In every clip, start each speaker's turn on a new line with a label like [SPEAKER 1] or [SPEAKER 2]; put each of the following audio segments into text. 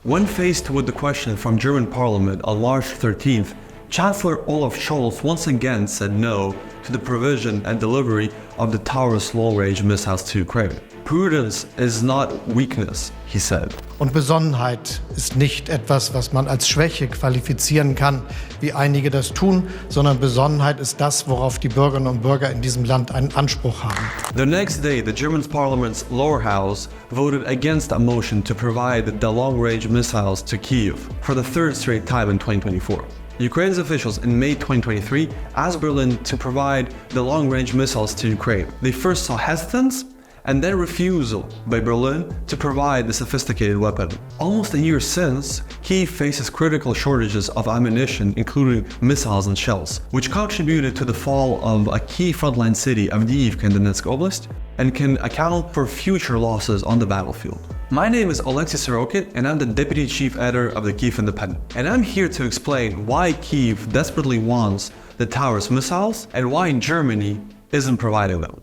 [SPEAKER 1] When faced with the question from German parliament on March 13th, Chancellor Olaf Scholz once again said no to the provision and delivery of the Taurus long-range missiles to Ukraine. Prudence is not weakness, he said.
[SPEAKER 2] Und Besonnenheit ist nicht etwas, was man als Schwäche qualifizieren kann, wie einige das tun, sondern Besonnenheit ist das, worauf die Bürgerinnen und Bürger in diesem Land einen Anspruch haben.
[SPEAKER 1] The next day, the German parliament's lower house voted against a motion to provide the long-range missiles to Kyiv for the third straight time in 2024. Ukraine's officials in May 2023 asked Berlin to provide the long-range missiles to Ukraine. They first saw hesitance and then refusal by Berlin to provide the sophisticated weapon. Almost a year since, Kyiv faces critical shortages of ammunition, including missiles and shells, which contributed to the fall of a key frontline city, Avdiivka in Donetsk Oblast, and can account for future losses on the battlefield. My name is Oleksiy Sorokin, and I'm the Deputy Chief Editor of the Kyiv Independent. And I'm here to explain why Kyiv desperately wants the Taurus missiles and why Germany isn't providing them.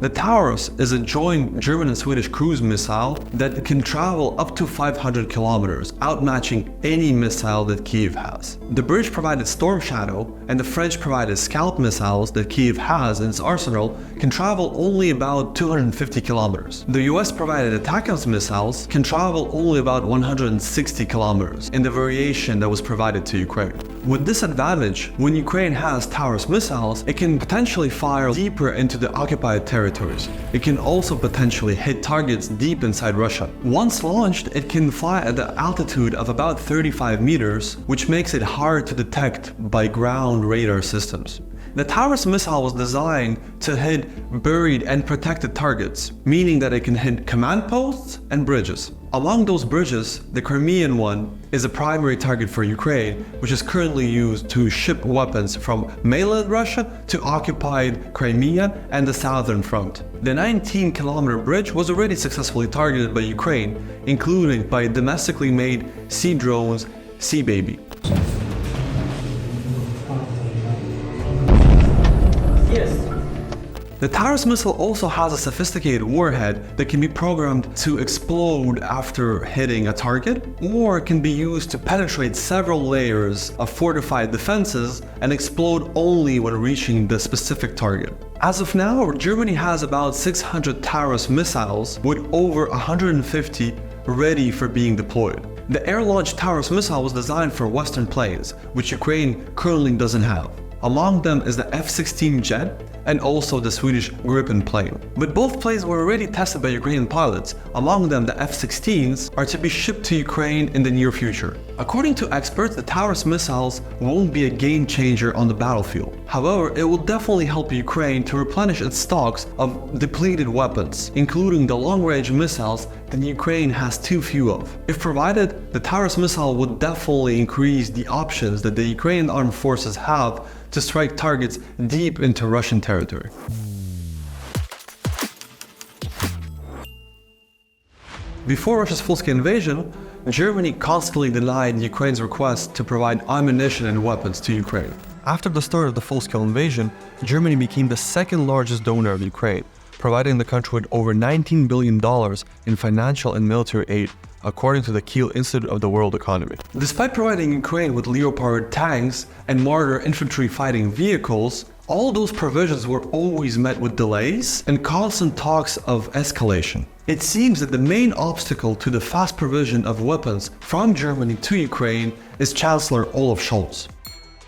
[SPEAKER 1] The Taurus is a joint German and Swedish cruise missile that can travel up to 500 kilometers, outmatching any missile that Kyiv has. The British provided Storm Shadow and the French provided Scalp missiles that Kyiv has in its arsenal can travel only about 250 kilometers. The US provided Taurus missiles can travel only about 160 kilometers in the variation that was provided to Ukraine. With this advantage, when Ukraine has Taurus missiles, it can potentially fire deeper into the occupied territories. It can also potentially hit targets deep inside Russia. Once launched, it can fly at the altitude of about 35 meters, which makes it hard to detect by ground radar systems. The Taurus missile was designed to hit buried and protected targets, meaning that it can hit command posts and bridges. Among those bridges, the Crimean one is a primary target for Ukraine, which is currently used to ship weapons from mainland Russia to occupied Crimea and the southern front. The 19-kilometer bridge was already successfully targeted by Ukraine, including by domestically made sea drones Sea Baby. The Taurus missile also has a sophisticated warhead that can be programmed to explode after hitting a target, or can be used to penetrate several layers of fortified defenses and explode only when reaching the specific target. As of now, Germany has about 600 Taurus missiles, with over 150 ready for being deployed. The air-launched Taurus missile was designed for Western planes, which Ukraine currently doesn't have. Among them is the F-16 jet and also the Swedish Gripen plane. But both planes were already tested by Ukrainian pilots. Among them, the F-16s are to be shipped to Ukraine in the near future. According to experts, the Taurus missiles won't be a game changer on the battlefield. However, it will definitely help Ukraine to replenish its stocks of depleted weapons, including the long-range missiles that Ukraine has too few of. If provided, the Taurus missile would definitely increase the options that the Ukrainian armed forces have to strike targets deep into Russian territory. Before Russia's full-scale invasion, Germany constantly denied Ukraine's request to provide ammunition and weapons to Ukraine. After the start of the full-scale invasion, Germany became the second largest donor of Ukraine, providing the country with over $19 billion in financial and military aid, according to the Kiel Institute of the World Economy. Despite providing Ukraine with Leopard tanks and Marder infantry fighting vehicles, all those provisions were always met with delays and constant talks of escalation. It seems that the main obstacle to the fast provision of weapons from Germany to Ukraine is Chancellor Olaf Scholz.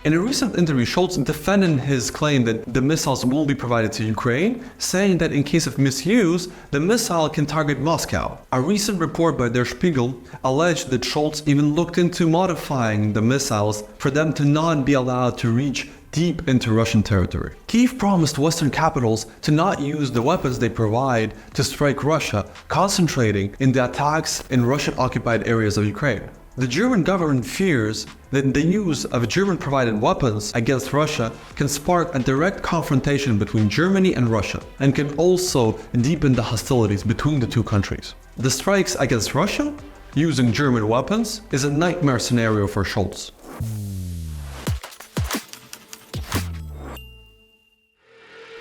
[SPEAKER 1] In a recent interview, Scholz defended his claim that the missiles will be provided to Ukraine, saying that in case of misuse, the missile can target Moscow. A recent report by Der Spiegel alleged that Scholz even looked into modifying the missiles for them to not be allowed to reach deep into Russian territory. Kyiv promised Western capitals to not use the weapons they provide to strike Russia, concentrating in the attacks in Russian-occupied areas of Ukraine. The German government fears that the use of German-provided weapons against Russia can spark a direct confrontation between Germany and Russia, and can also deepen the hostilities between the two countries. The strikes against Russia, using German weapons, is a nightmare scenario for Scholz.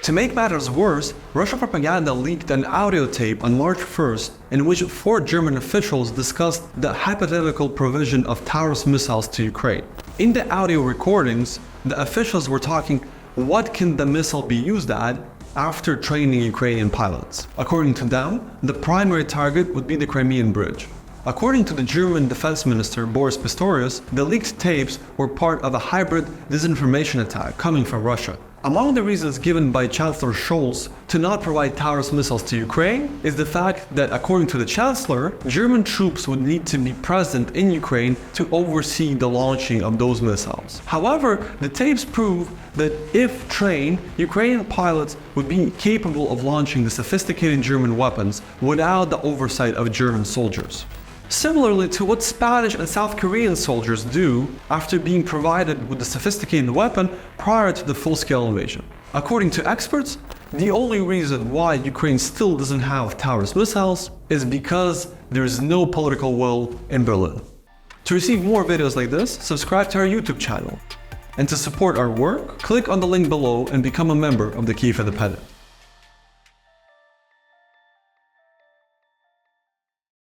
[SPEAKER 1] To make matters worse, Russian propaganda leaked an audio tape on March 1st in which 4 German officials discussed the hypothetical provision of Taurus missiles to Ukraine. In the audio recordings, the officials were talking what can the missile be used at after training Ukrainian pilots. According to them, the primary target would be the Crimean Bridge. According to the German defense minister Boris Pistorius, the leaked tapes were part of a hybrid disinformation attack coming from Russia. Among the reasons given by Chancellor Scholz to not provide Taurus missiles to Ukraine is the fact that, according to the Chancellor, German troops would need to be present in Ukraine to oversee the launching of those missiles. However, the tapes prove that if trained, Ukrainian pilots would be capable of launching the sophisticated German weapons without the oversight of German soldiers. Similarly to what Spanish and South Korean soldiers do after being provided with the sophisticated weapon prior to the full-scale invasion. According to experts, the only reason why Ukraine still doesn't have Taurus missiles is because there is no political will in Berlin. To receive more videos like this, subscribe to our YouTube channel. And to support our work, click on the link below and become a member of the Kyiv Independent.